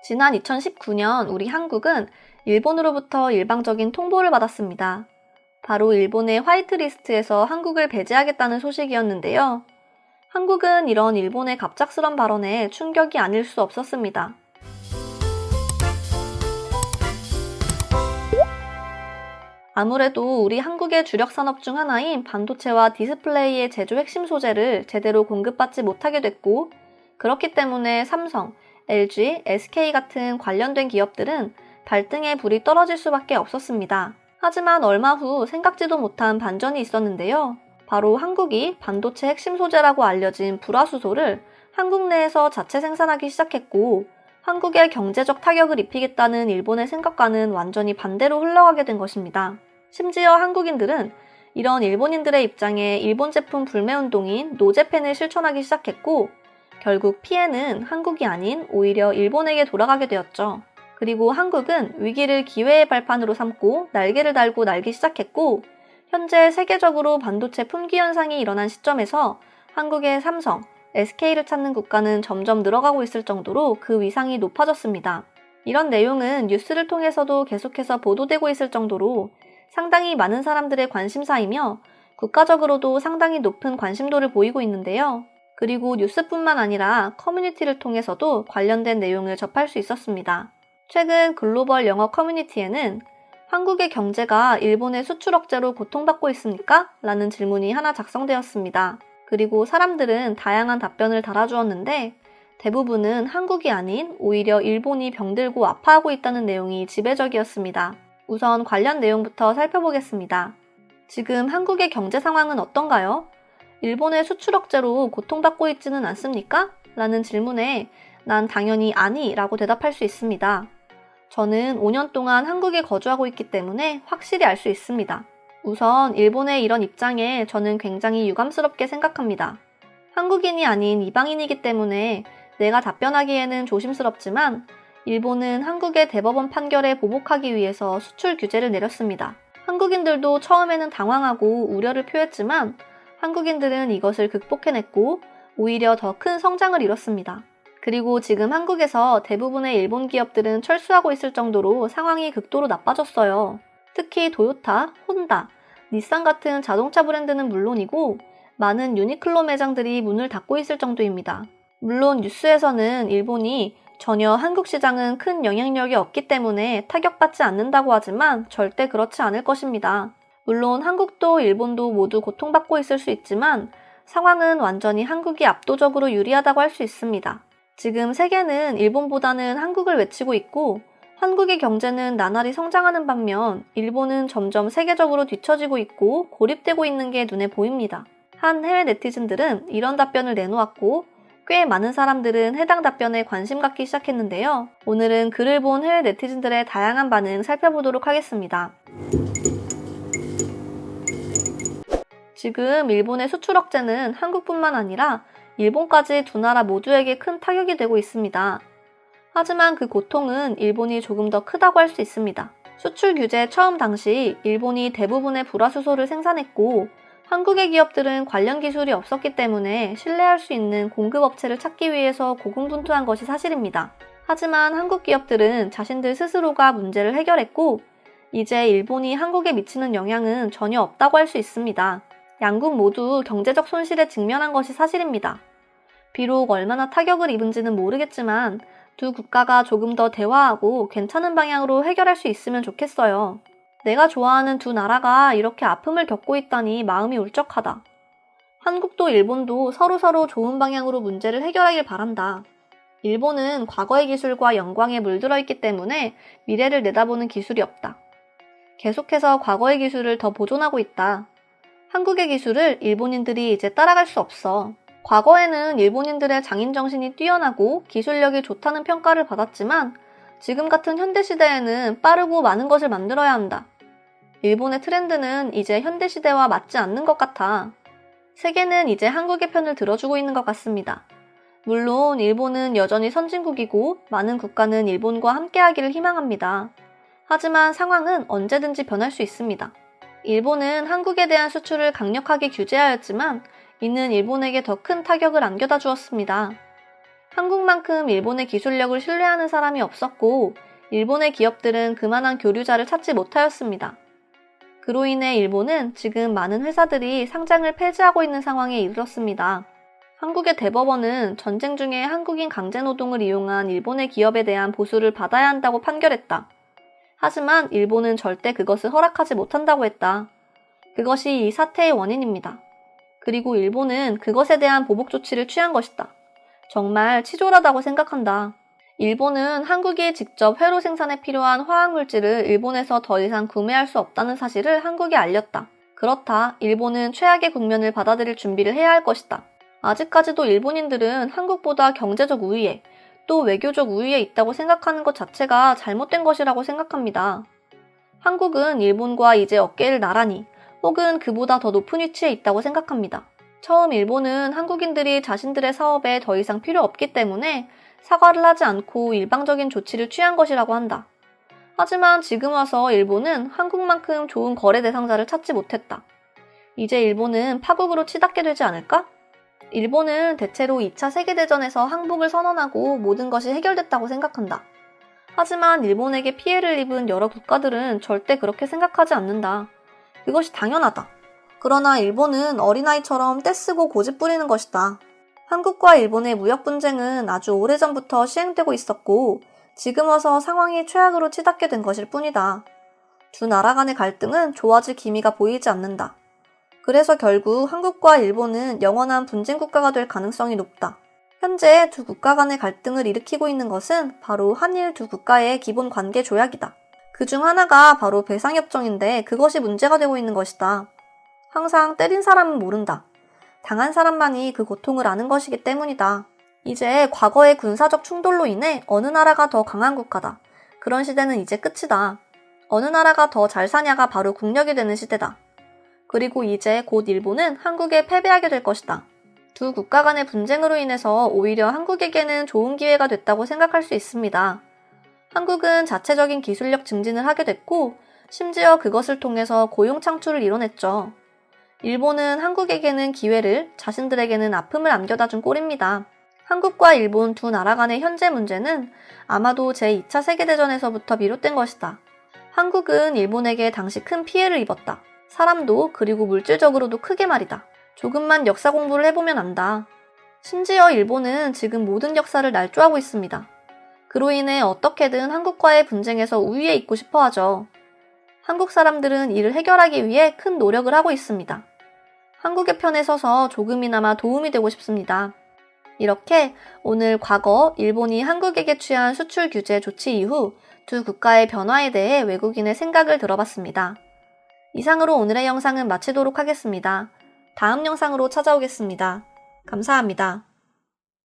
지난 2019년 우리 한국은 일본으로부터 일방적인 통보를 받았습니다. 바로 일본의 화이트리스트에서 한국을 배제하겠다는 소식이었는데요. 한국은 이런 일본의 갑작스런 발언에 충격이 아닐 수 없었습니다. 아무래도 우리 한국의 주력 산업 중 하나인 반도체와 디스플레이의 제조 핵심 소재를 제대로 공급받지 못하게 됐고, 그렇기 때문에 삼성, LG, SK 같은 관련된 기업들은 발등에 불이 떨어질 수밖에 없었습니다. 하지만 얼마 후 생각지도 못한 반전이 있었는데요. 바로 한국이 반도체 핵심 소재라고 알려진 불화수소를 한국 내에서 자체 생산하기 시작했고, 한국에 경제적 타격을 입히겠다는 일본의 생각과는 완전히 반대로 흘러가게 된 것입니다. 심지어 한국인들은 이런 일본인들의 입장에 일본 제품 불매운동인 노제팬을 실천하기 시작했고, 결국 피해는 한국이 아닌 오히려 일본에게 돌아가게 되었죠. 그리고 한국은 위기를 기회의 발판으로 삼고 날개를 달고 날기 시작했고, 현재 세계적으로 반도체 품귀 현상이 일어난 시점에서 한국의 삼성, SK를 찾는 국가는 점점 늘어가고 있을 정도로 그 위상이 높아졌습니다. 이런 내용은 뉴스를 통해서도 계속해서 보도되고 있을 정도로 상당히 많은 사람들의 관심사이며 국가적으로도 상당히 높은 관심도를 보이고 있는데요. 그리고 뉴스뿐만 아니라 커뮤니티를 통해서도 관련된 내용을 접할 수 있었습니다. 최근 글로벌 영어 커뮤니티에는 한국의 경제가 일본의 수출 억제로 고통받고 있습니까? 라는 질문이 하나 작성되었습니다. 그리고 사람들은 다양한 답변을 달아주었는데 대부분은 한국이 아닌 오히려 일본이 병들고 아파하고 있다는 내용이 지배적이었습니다. 우선 관련 내용부터 살펴보겠습니다. 지금 한국의 경제 상황은 어떤가요? 일본의 수출 억제로 고통받고 있지는 않습니까? 라는 질문에 난 당연히 아니 라고 대답할 수 있습니다. 저는 5년 동안 한국에 거주하고 있기 때문에 확실히 알 수 있습니다. 우선 일본의 이런 입장에 저는 굉장히 유감스럽게 생각합니다. 한국인이 아닌 이방인이기 때문에 내가 답변하기에는 조심스럽지만 일본은 한국의 대법원 판결에 보복하기 위해서 수출 규제를 내렸습니다. 한국인들도 처음에는 당황하고 우려를 표했지만 한국인들은 이것을 극복해냈고 오히려 더 큰 성장을 이뤘습니다. 그리고 지금 한국에서 대부분의 일본 기업들은 철수하고 있을 정도로 상황이 극도로 나빠졌어요. 특히 도요타, 혼다, 닛산 같은 자동차 브랜드는 물론이고 많은 유니클로 매장들이 문을 닫고 있을 정도입니다. 물론 뉴스에서는 일본이 전혀 한국 시장은 큰 영향력이 없기 때문에 타격받지 않는다고 하지만 절대 그렇지 않을 것입니다. 물론 한국도 일본도 모두 고통받고 있을 수 있지만 상황은 완전히 한국이 압도적으로 유리하다고 할 수 있습니다. 지금 세계는 일본보다는 한국을 외치고 있고 한국의 경제는 나날이 성장하는 반면 일본은 점점 세계적으로 뒤처지고 있고 고립되고 있는 게 눈에 보입니다. 한 해외 네티즌들은 이런 답변을 내놓았고 꽤 많은 사람들은 해당 답변에 관심 갖기 시작했는데요. 오늘은 글을 본 해외 네티즌들의 다양한 반응 살펴보도록 하겠습니다. 지금 일본의 수출 억제는 한국뿐만 아니라 일본까지 두 나라 모두에게 큰 타격이 되고 있습니다. 하지만 그 고통은 일본이 조금 더 크다고 할 수 있습니다. 수출 규제 처음 당시 일본이 대부분의 불화수소를 생산했고 한국의 기업들은 관련 기술이 없었기 때문에 신뢰할 수 있는 공급업체를 찾기 위해서 고군분투한 것이 사실입니다. 하지만 한국 기업들은 자신들 스스로가 문제를 해결했고 이제 일본이 한국에 미치는 영향은 전혀 없다고 할 수 있습니다. 양국 모두 경제적 손실에 직면한 것이 사실입니다. 비록 얼마나 타격을 입은지는 모르겠지만 두 국가가 조금 더 대화하고 괜찮은 방향으로 해결할 수 있으면 좋겠어요. 내가 좋아하는 두 나라가 이렇게 아픔을 겪고 있다니 마음이 울적하다. 한국도 일본도 서로서로 좋은 방향으로 문제를 해결하길 바란다. 일본은 과거의 기술과 영광에 물들어 있기 때문에 미래를 내다보는 기술이 없다. 계속해서 과거의 기술을 더 보존하고 있다. 한국의 기술을 일본인들이 이제 따라갈 수 없어. 과거에는 일본인들의 장인정신이 뛰어나고 기술력이 좋다는 평가를 받았지만 지금 같은 현대시대에는 빠르고 많은 것을 만들어야 한다. 일본의 트렌드는 이제 현대시대와 맞지 않는 것 같아. 세계는 이제 한국의 편을 들어주고 있는 것 같습니다. 물론 일본은 여전히 선진국이고 많은 국가는 일본과 함께하기를 희망합니다. 하지만 상황은 언제든지 변할 수 있습니다. 일본은 한국에 대한 수출을 강력하게 규제하였지만 이는 일본에게 더 큰 타격을 안겨다 주었습니다. 한국만큼 일본의 기술력을 신뢰하는 사람이 없었고 일본의 기업들은 그만한 교류자를 찾지 못하였습니다. 그로 인해 일본은 지금 많은 회사들이 상장을 폐지하고 있는 상황에 이르렀습니다. 한국의 대법원은 전쟁 중에 한국인 강제노동을 이용한 일본의 기업에 대한 보수를 받아야 한다고 판결했다. 하지만 일본은 절대 그것을 허락하지 못한다고 했다. 그것이 이 사태의 원인입니다. 그리고 일본은 그것에 대한 보복 조치를 취한 것이다. 정말 치졸하다고 생각한다. 일본은 한국이 직접 회로 생산에 필요한 화학물질을 일본에서 더 이상 구매할 수 없다는 사실을 한국에 알렸다. 그렇다. 일본은 최악의 국면을 받아들일 준비를 해야 할 것이다. 아직까지도 일본인들은 한국보다 경제적 우위에 또 외교적 우위에 있다고 생각하는 것 자체가 잘못된 것이라고 생각합니다. 한국은 일본과 이제 어깨를 나란히 혹은 그보다 더 높은 위치에 있다고 생각합니다. 처음 일본은 한국인들이 자신들의 사업에 더 이상 필요 없기 때문에 사과를 하지 않고 일방적인 조치를 취한 것이라고 한다. 하지만 지금 와서 일본은 한국만큼 좋은 거래 대상자를 찾지 못했다. 이제 일본은 파국으로 치닫게 되지 않을까? 일본은 대체로 2차 세계대전에서 항복을 선언하고 모든 것이 해결됐다고 생각한다. 하지만 일본에게 피해를 입은 여러 국가들은 절대 그렇게 생각하지 않는다. 그것이 당연하다. 그러나 일본은 어린아이처럼 떼쓰고 고집 부리는 것이다. 한국과 일본의 무역 분쟁은 아주 오래전부터 시행되고 있었고 지금 와서 상황이 최악으로 치닫게 된 것일 뿐이다. 두 나라 간의 갈등은 좋아질 기미가 보이지 않는다. 그래서 결국 한국과 일본은 영원한 분쟁 국가가 될 가능성이 높다. 현재 두 국가 간의 갈등을 일으키고 있는 것은 바로 한일 두 국가의 기본 관계 조약이다. 그중 하나가 바로 배상협정인데 그것이 문제가 되고 있는 것이다. 항상 때린 사람은 모른다. 당한 사람만이 그 고통을 아는 것이기 때문이다. 이제 과거의 군사적 충돌로 인해 어느 나라가 더 강한 국가다. 그런 시대는 이제 끝이다. 어느 나라가 더 잘 사냐가 바로 국력이 되는 시대다. 그리고 이제 곧 일본은 한국에 패배하게 될 것이다. 두 국가 간의 분쟁으로 인해서 오히려 한국에게는 좋은 기회가 됐다고 생각할 수 있습니다. 한국은 자체적인 기술력 증진을 하게 됐고 심지어 그것을 통해서 고용 창출을 이뤄냈죠. 일본은 한국에게는 기회를, 자신들에게는 아픔을 안겨다 준 꼴입니다. 한국과 일본 두 나라 간의 현재 문제는 아마도 제2차 세계대전에서부터 비롯된 것이다. 한국은 일본에게 당시 큰 피해를 입었다. 사람도 그리고 물질적으로도 크게 말이다. 조금만 역사 공부를 해보면 안다. 심지어 일본은 지금 모든 역사를 날조하고 있습니다. 그로 인해 어떻게든 한국과의 분쟁에서 우위에 있고 싶어 하죠. 한국 사람들은 이를 해결하기 위해 큰 노력을 하고 있습니다. 한국의 편에 서서 조금이나마 도움이 되고 싶습니다. 이렇게 오늘 과거 일본이 한국에게 취한 수출 규제 조치 이후 두 국가의 변화에 대해 외국인의 생각을 들어봤습니다. 이상으로 오늘의 영상은 마치도록 하겠습니다. 다음 영상으로 찾아오겠습니다. 감사합니다.